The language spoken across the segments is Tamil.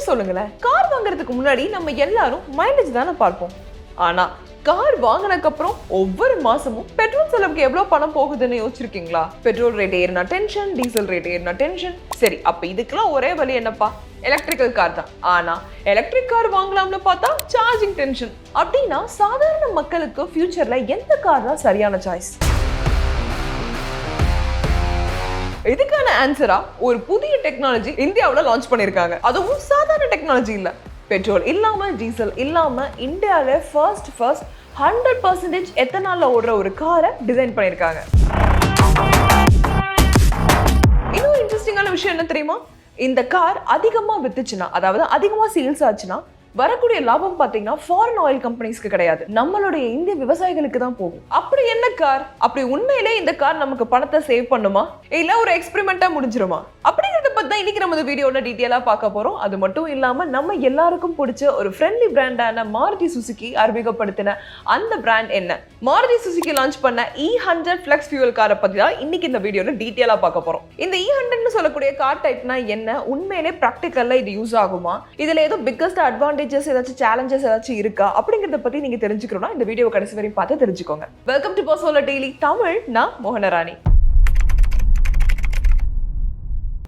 சொல்லுங்களேன், கார் வாங்குறதுக்கு முன்னாடி நம்ம எல்லாரும் மைலேஜ் தானே பார்ப்போம். ஆனா கார் வாங்கினதுக்கு அப்புறம் ஒவ்வொரு மாசமும் பெட்ரோல் செலவுக்கு எவ்வளவு பணம் போகுதுன்னு யோசிச்சிருக்கீங்களா? பெட்ரோல் ரேட் ஏறினா டென்ஷன், டீசல் ரேட் ஏறினா டென்ஷன். சரி, அப்ப இதுக்கெல்லாம் ஒரே வழி என்னப்பா? எலக்ட்ரிக்கல் கார் தான். ஆனா எலக்ட்ரிக் கார் வாங்கலாம்னு பார்த்தா சார்ஜிங் டென்ஷன். அப்படின்னா சாதாரண மக்களுக்கு ஃபியூச்சர்ல எந்த கார் தான் சரியான சாய்ஸ்? இதுக்கான ஆன்சரா ஒரு புதிய டெக்னாலஜி இந்தியாவுல லான்ச் பண்ணிருக்காங்க. அதுவும் சாதாரண டெக்னாலஜி இல்ல. பெட்ரோல் இல்லாம, டீசல் இல்லாம இந்தியாவில ஃபர்ஸ்ட் 100% எத்தனால்ல ஓடுற ஒரு காரை டிசைன் பண்ணிருக்காங்க. இன்னும் இன்ட்ரெஸ்டிங்கான விஷயம் என்ன தெரியுமா? இந்த கார் அதிகமா வித்துச்சுன்னா, அதாவது அதிகமா சேல்ஸ் ஆச்சுன்னா வரக்கூடிய லாபம் பாத்தீங்கன்னா ஃபாரின் ஆயில் கம்பெனிஸ்க்கு கிடையாது, நம்மளுடைய இந்திய விவசாயிகளுக்கு தான் போகும். அப்படி என்ன கார்? அப்படி உண்மையிலே இந்த கார் நமக்கு பணத்தை சேவ் பண்ணுமா, இல்ல ஒரு எக்ஸ்பெரிமெண்டா முடிஞ்சிருமா? அப்படிங்கறத பத்தி தான் இன்னைக்கு நம்ம வீடியோல டீடைலா பார்க்க போறோம். அது மட்டும் இல்லாம நம்ம எல்லாருக்கும் பிடிச்ச ஒரு ஃப்ரெண்ட்லி பிராண்டான மாருதி சுசுகி அறிமுகப்படுத்தின அந்த பிராண்ட் என்ன, மாருதி சுசுகி லான்ச் பண்ண E100 ஃப்ளெக்ஸ் ஃபியூவல் காரை பத்தி தான் இன்னைக்கு இந்த வீடியோல டீடைலா பார்க்க போறோம். இந்த E100 சொல்லக்கூடிய கார் டைப்னா என்ன, உண்மையிலே பிராக்டிகல்ல இது யூஸ் ஆகுமா, இதுல ஏதோ பிக்கஸ்ட் அட்வான்டேஜஸ் ஏதாச்சும் சேலஞ்சஸ் ஏதாச்சும் இருக்கா அப்படிங்கறத பத்தி நீங்க தெரிஞ்சுக்கணும்னா இந்த வீடியோ கடைசி வரையும் பார்த்து தெரிஞ்சுக்கோங்க. வெல்கம் டு பர்சோலா டெய்லி தமிழ். நான் மோகனராணி.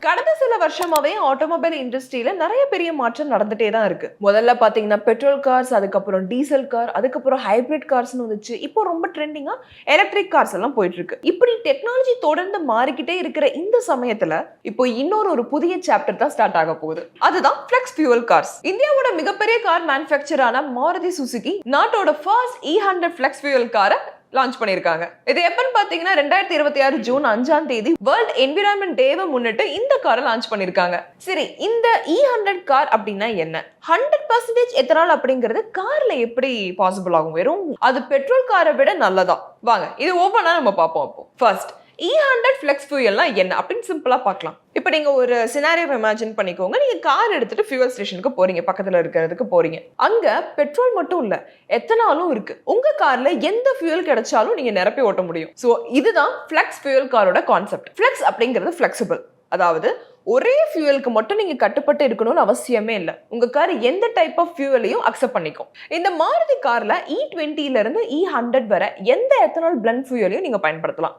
கடந்த சில வருஷமாவே ஆட்டோமொபைல் இண்டஸ்ட்ரியில நிறைய பெரிய மாற்றம் நடந்துட்டே தான் இருக்கு. முதல்ல பாத்தீங்கன்னா பெட்ரோல் கார்ஸ், அதுக்கப்புறம் டீசல் கார், அதுக்கப்புறம் ஹைபிரிட் கார்ஸ்னு வந்துச்சு. இப்போ ரொம்ப ட்ரெண்டிங்கா எலக்ட்ரிக் கார்ஸ் எல்லாம் போயிட்டு இருக்கு. இப்படி டெக்னாலஜி தொடர்ந்து மாறிக்கிட்டே இருக்கிற இந்த சமயத்துல இப்போ இன்னொரு புதிய சாப்டர் தான் ஸ்டார்ட் ஆக போகுது. அதுதான் ஃப்ளெக்ஸ் ஃபியூவல் கார்ஸ். இந்தியாவோட மிகப்பெரிய கார் மேனுஃபேக்சரான மாருதி சுசுகி நாட்டோட ஃபர்ஸ்ட் E100 ஃப்ளெக்ஸ் ஃபியூவல் காரை லான்ச் பண்ணிருக்காங்க. இது எப்பன்னு பாத்தீங்கன்னா 2026 ஜூன் 5ஆம் தேதி வேர்ல்ட் என்விரான்மெண்ட் டேவை முன்னிட்டு இந்த காரை லான்ச் பண்ணிருக்காங்க. சரி, இந்த E100 கார் அப்படின்னா என்ன? 100% எத்தனால் அப்படிங்கிறது கார்ல எப்படி பாசிபிள் ஆகும்? வெறும் அது பெட்ரோல் காரை விட நல்லதா? வாங்க இது ஒவ்வொன்றா நம்ம பார்ப்போம். அப்போ ஃபர்ஸ்ட் E100 ஃப்ளெக்ஸ் ஃபியூயல்னா என்ன அப்படின்னு சிம்பிளா பார்க்கலாம். இப்போ நீங்க ஒரு சினாரியோ இமேஜின் பண்ணிக்கோங்க. நீங்க கார் எடுத்துட்டு ஃபியூவல் ஸ்டேஷனுக்கு போறீங்க, பக்கத்துல இருக்கிறதுக்கு போறீங்க. அங்க பெட்ரோல் மட்டும் இல்ல, எத்தனாலும் இருக்கு. உங்க கார்ல எந்த ஃபியூயல் கிடைச்சாலும் நீங்க நிரப்பி ஓட்ட முடியும். சோ இதுதான் ஃப்ளெக்ஸ் ஃபியூயல் காரோட கான்செப்ட். ஃப்ளெக்ஸ் அப்படிங்கிறது ஃபிளெக்சிபிள், அதாவது ஒரே ஃபியூயலுக்கு மட்டும் நீங்க கட்டுப்பட்டு இருக்கணும்னு அவசியமே இல்லை. உங்க கார் எந்த டைப் ஆஃப் ஃபியூயலையும் அக்செப்ட் பண்ணிக்கும். இந்த மாருதி கார்ல E20ல இருந்து E100 வரை எந்த எத்தனால் பிளண்ட் ஃபியூயலையும் நீங்க பயன்படுத்தலாம்.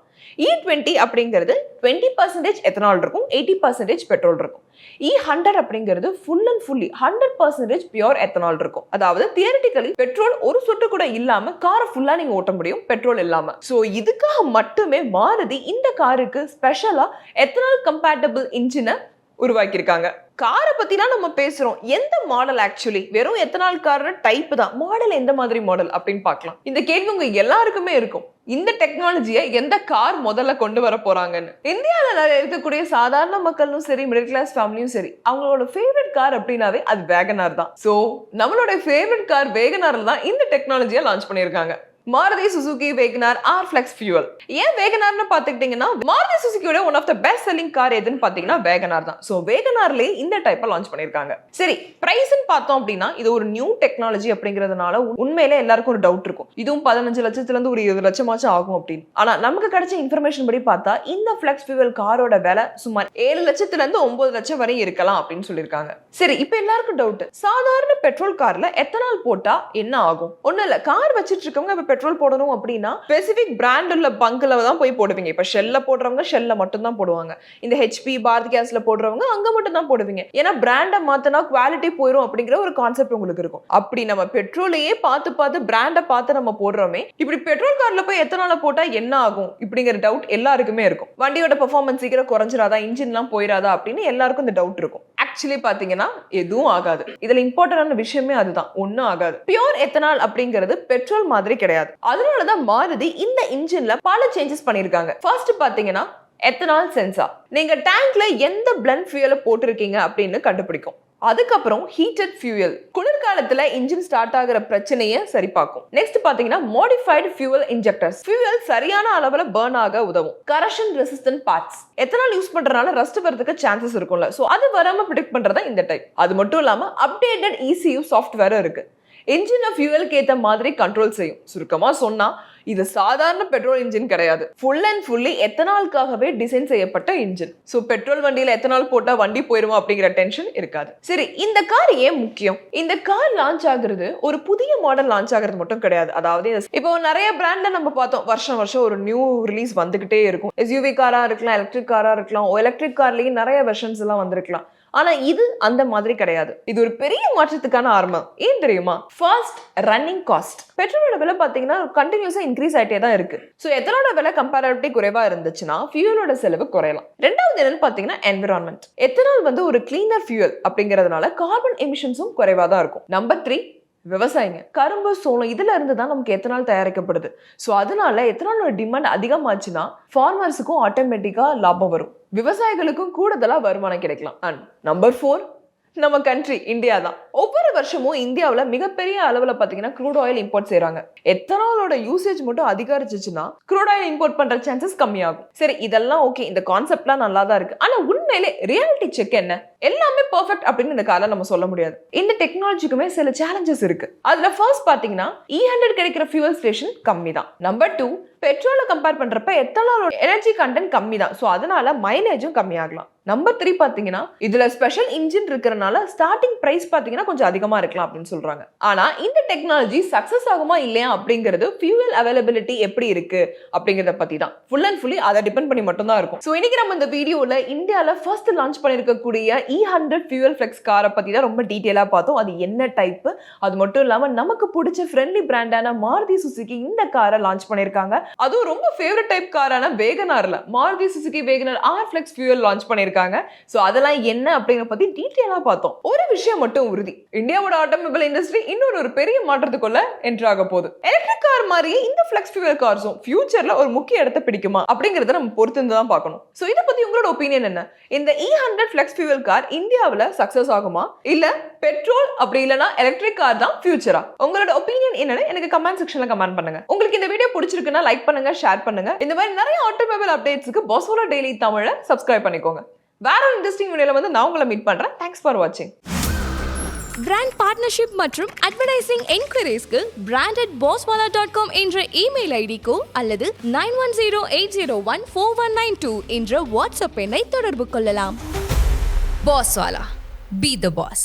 E20 அப்படிங்கிறது 20% எத்தனால் இருக்கும், 80% பெட்ரோல் இருக்கும். E100 அப்படிங்கிறது full and fully 100% pure ethanol இருக்கும். அதாவது தியரிட்டிக்கலி பெட்ரோல் ஒரு சொட்டு கூட இல்லாம காரை ஃபுல்லா நீங்க ஓட்ட முடியும் பெட்ரோல் இல்லாம. சோ இதுக்காக மட்டுமே மாருதி இந்த காருக்கு ஸ்பெஷலா எத்தனால் கம்பேட்டபிள் இன்ஜினை உருவாக்கியிருக்காங்க. காரை பத்தி தான் நம்ம பேசுறோம். எந்த மாடல் ஆக்சுவலி? வெறும் எத்தனால் கார் டைப் தான். மாடல் எந்த மாதிரி மாடல் அப்படின்னு பார்க்கலாம். இந்த கேள்வி உங்க எல்லாருக்குமே இருக்கும். இந்த டெக்னாலஜியை எந்த கார் முதல்ல கொண்டு வர போறாங்கன்னு. இந்தியாவில் இருக்கக்கூடிய சாதாரண மக்களும் சரி, மிடில் கிளாஸ் ஃபேமிலியும் சரி, அவங்களோட ஃபேவரட் கார் அப்படின்னாவே அது வேகனார் தான். சோ நம்மளோட ஃபேவரட் கார் வேகனார்ல தான் இந்த டெக்னாலஜியை லான்ச் பண்ணியிருக்காங்க. Maruti Suzuki Wagon R R flex fuel. ஏன் வேகனார்னு பாத்துக்கிட்டீங்கன்னா மாருதி சுசுகியோட one of the best selling car எதுன்னு பாத்தீங்கன்னா வேகனார் தான். சோ வேகனார்லயே இந்த டைப்பை லான்ச் பண்ணிருக்காங்க. சரி, பிரைஸ்ன்னு பார்த்தோம் அப்படின்னா இது ஒரு நியூ டெக்னாலஜி அப்படிங்கிறதுனால உண்மையிலே எல்லாருக்கும் ஒரு டவுட் இருக்கும். இதுவும் 15 லட்சத்துல இருந்து ஒரு 20 லட்சமாச்சும் ஆகும் அப்படின்னு. ஆனா நமக்கு கிடைச்ச இன்ஃபர்மேஷன் படி பார்த்தா இந்த ஃப்ளெக்ஸ் ஃபியூயல் காரோட விலை சுமார் 7 லட்சத்துல இருந்து 9 லட்சம் வரை இருக்கலாம் அப்படின்னு சொல்லியிருக்காங்க. சரி, இப்ப எல்லாருக்கும் டவுட், சாதாரண பெட்ரோல் கார்ல எத்தனால் போட்டா என்ன ஆகும்? ஒண்ணு இல்ல, கார் வச்சிட்டு இருக்கவங்க பெட்ரோல் போடணும் அப்படின்னா ஸ்பெசிபிக் பிராண்ட் உள்ள பங்க்ல தான் போய் போடுவீங்க. இப்ப ஷெல்ல போடுறவங்க ஷெல்ல மட்டும் தான் போடுவாங்க. இந்த HP பாரத் கேஸ்ல போடுறவங்க அங்க மட்டும் தான் போடுவீங்க. ஏன்னா பிராண்ட மாத்தினா குவாலிட்டி போயிடும் அப்படிங்கிற ஒரு கான்செப்ட் உங்களுக்கு இருக்கும். அப்படி நம்ம பெட்ரோலையே பார்த்து பிராண்ட பார்த்து நம்ம போடுறோமே, இப்படி பெட்ரோல் கார்ல போய் எத்தனால போட்டா என்ன ஆகும் இப்படிங்கிற டவுட் எல்லாருக்குமே இருக்கும். வண்டியோட பெர்ஃபார்மன்ஸ் சீக்கிரம் குறைஞ்சிராதா, இன்ஜின்லாம் போயிடாதா அப்படின்னு எல்லாருக்கும் இந்த டவுட் இருக்கும். ஆக்சுவலி பாத்தீங்கன்னா எதுவும் ஆகாது. இதுல இம்பார்ட்டன்டான விஷயமே அதுதான், ஒன்னும் ஆகாது. பியூர் எத்தனால் அப்படிங்கிறது பெட்ரோல் மாதிரி கிடையாது. அதனாலதான் மாருதி இந்த இன்ஜின்ல பல சேஞ்சஸ் பண்ணிருக்காங்க. ஃபர்ஸ்ட் பாத்தீங்கன்னா எத்தனால் சென்சார். நீங்க டேங்க்ல எந்த பிளண்ட் ஃபியூயலை போட்டிருக்கீங்க அப்படின்னு கண்டுபிடிக்கும். அதுக்கப்புறம் ஹீட்டட் ஃபியூயல், குளிர்காலத்துல இன்ஜின் ஸ்டார்ட் ஆகிற பிரச்சனையை சரி பார்க்கும். நெக்ஸ்ட் பாத்தீங்கன்னா மாடிஃபைடு ஃபியூயல் இன்ஜெக்டர்ஸ், ஃபியூயல் சரியான அளவுல பர்ன் ஆக உதவும். கரஷன் ரெசிஸ்டன்ட் பார்ட்ஸ், எத்தனால் யூஸ் பண்றதுனால ரஸ்ட் வரதுக்கு சான்சஸ் இருக்கும்ல, சோ அது வராம ப்ரெடிக்ட் பண்றதா இந்த டைப். அது மட்டும் இல்லாம அப்டேட்டட் ECU சாஃப்ட்வேர் இருக்கு. இன்ஜினை ஃபியூவலுக்கு ஏற்ற மாதிரி கண்ட்ரோல் செய்யும். சுருக்கமா சொன்னா இது சாதாரண பெட்ரோல் இன்ஜின் கிடையாது. ஃபுல் அண்ட் ஃபுல்லி எத்தனாலுக்காகவே டிசைன் செய்யப்பட்ட இன்ஜின். ஸோ பெட்ரோல் வண்டியில எத்தனால் போட்டா வண்டி போயிருமா அப்படிங்கிற டென்ஷன் இருக்காது. சரி, இந்த கார் ஏன் முக்கியம்? இந்த கார் லான்ச் ஆகுறது ஒரு புதிய மாடல் லான்ச் ஆகுறது மட்டும் கிடையாது. அதாவது இப்போ நிறைய பிராண்ட்ல நம்ம பார்த்தோம், வருஷம் வருஷம் ஒரு நியூ ரிலீஸ் வந்துகிட்டே இருக்கும். எஸ்யூவி காரா இருக்கலாம், எலக்ட்ரிக் காரா இருக்கலாம், எலக்ட்ரிக் கார்லயும் நிறைய வெர்ஷன்ஸ் எல்லாம் வந்திருக்கலாம். ஆனா இது அந்த மாதிரி கிடையாது. இது ஒரு பெரிய மாற்றத்துக்கான ஆரம்பம். ஏன் தெரியுமா? First, running cost. பெட்ரோலோட விலை பாத்தீங்கன்னா கண்டினியூஸா இன்க்ரீஸ் ஆயிட்டே தான் இருக்கு. சோ எத்தனோட விலை கம்பேரிட்டிவ்லி குறைவா இருந்துச்சுன்னா ஃபியூலோட செலவு குறையலாம். ரெண்டாவது என்னன்னு பாத்தீங்கன்னா என்விரான்மெண்ட். எத்தனால் ஒரு கிளீனர் ஃபியூல் அப்படிங்கறதுனால கார்பன் எமிஷன்ஸும் குறைவா தான் இருக்கும். நம்பர் 3, விவசாயிங்க. கரும்பு, சோளம் இதுல இருந்து தான் நமக்கு எத்தனால் தயாரிக்கப்படுது. ஸோ அதனால எத்தனாலோட டிமாண்ட் அதிகமாச்சுன்னா ஃபார்மர்ஸுக்கும் ஆட்டோமேட்டிக்கா லாபம் வரும், விவசாயிகளுக்கும் கூடுதலா வருமானம் கிடைக்கலாம். அண்ட் நம்பர் 4, நம்ம கண்ட்ரி இந்தியா தான். ஒவ்வொரு வருஷமும் இந்தியாவில் மிகப்பெரிய அளவில் பார்த்தீங்கன்னா க்ரூட் ஆயில் இம்போர்ட் செய்யறாங்க. எத்தனாலோட யூசேஜ் மட்டும் அதிகரிச்சிச்சுன்னா க்ரூட் ஆயில் இம்போர்ட் பண்ற சான்சஸ் கம்மியாகும். சரி, இதெல்லாம் ஓகே, இந்த கான்செப்ட்லாம் நல்லா தான் இருக்கு. ஆனா உண்மையிலே ரியாலிட்டி செக் என்ன? எல்லாமே பெர்ஃபெக்ட் அப்படின்னு இந்த காலம் நம்ம சொல்ல முடியாது. இந்த டெக்னாலஜிக்குமே சில சேலஞ்சஸ் இருக்கு. அதுல ஃபர்ஸ்ட் பாத்தீங்கன்னா E100 கிடைக்கிற ஃபியூவல் ஸ்டேஷன் கம்மி தான். நம்பர் 2, பெட்ரோலை கம்பேர் பண்றப்ப எத்தனாலோட எனர்ஜி கண்டென்ட் கம்மி தான். ஸோ அதனால மைலேஜும் கம்மியாகலாம். நம்பர் 3 பாத்தீங்கன்னா இதுல ஸ்பெஷல் இன்ஜின் இருக்கிறனால ஸ்டார்டிங் பிரைஸ் பாத்தீங்கன்னா கொஞ்சம் அதிகமா இருக்கலாம் அப்படின்னு சொல்றாங்க. ஆனா இந்த டெக்னாலஜி சக்சஸ் ஆகுமா இல்லையா அப்படிங்கிறது ஃபியூவல் அவைலபிலிட்டி எப்படி இருக்கு அப்படிங்கறத பத்தி தான். ஃபுல் அண்ட் ஃபுல்லி அதை டிபெண்ட் பண்ணி மட்டும் தான் இருக்கும். ஸோ இன்னைக்கு நம்ம இந்த வீடியோல இந்தியால ஃபர்ஸ்ட் லான்ச் பண்ணிருக்கக்கூடிய E100 ஃபியூவல் ஃபிளெக்ஸ் காரை பத்தி தான் ரொம்ப டீடைலா பார்த்தோம். அது என்ன டைப், அது மட்டும் இல்லாம நமக்கு பிடிச்ச ஃப்ரெண்ட்லி பிராண்டான மாருதி சுசுகி இந்த காரை லான்ச் பண்ணிருக்காங்க. அதுவும் ரொம்ப ஃபேவரட் டைப் காரான வேகனார்ல Maruti Suzuki Wagon R R Flex fuel launch பண்ணிருக்காங்க. சோ அதெல்லாம் என்ன அப்படிங்கறத பத்தி டீடைலா பார்த்தோம். ஒரு விஷயம் மட்டும் உறுதி, இந்தியாவோட ஆட்டோமொபைல் இண்டஸ்ட்ரி இன்னொரு பெரிய மாற்றத்துக்குள்ள என்டர் ஆக போகுது. எலக்ட்ரிக் கார் மாதிரி இந்த ஃபிளெக்ஸ் ஃபியூவல் கார்ஸும் ஃபியூச்சர்ல ஒரு முக்கிய இடத்தை பிடிக்குமா அப்படிங்கறத நம்ம பொறுத்து தான் பார்க்கணும். சோ இத பத்தி உங்களோட ஒப்பீனியன் என்ன? இந்த E100 ஃபிளெக்ஸ் ஃபியூவல் கார் இந்தியாவுல சக்சஸ் ஆகுமா, இல்ல பெட்ரோல் அப்படி இல்லனா எலக்ட்ரிக் கார் தான் ஃபியூச்சரா? உங்களோட ஒப்பீனியன் என்னன்னு எனக்கு கமெண்ட் செக்ஷன்ல கமெண்ட் பண்ணுங்க. உங்களுக்கு இந்த வீடியோ பிடிச்சிருக்குன்னா லைக் பண்ணுங்க, ஷேர் பண்ணுங்க. இந்த மாதிரி நிறைய ஆட்டோமொபைல் அப்டேட்ஸ்க்கு பாஸ்வோலா டெய்லி தமிழை சப்ஸ்கிரைப் பண்ணிக்கோங்க. வேற ஒரு இன்ட்ரெஸ்டிங் வீடியோல நான் உங்களை மீட் பண்றேன். தேங்க்ஸ் ஃபார் வாட்சிங். பிராண்ட் பார்ட்னர்ஷிப் மற்றும் அட்வர்டைசிங் என்கொயரிஸ்க்கு brand@bosswala.com என்ற இமெயில் ஐடிக்கோ அல்லது 9108014192 என்ற வாட்ஸ்அப் எண்ணை தொடர்பு கொள்ளலாம். Bosswala. Be the boss.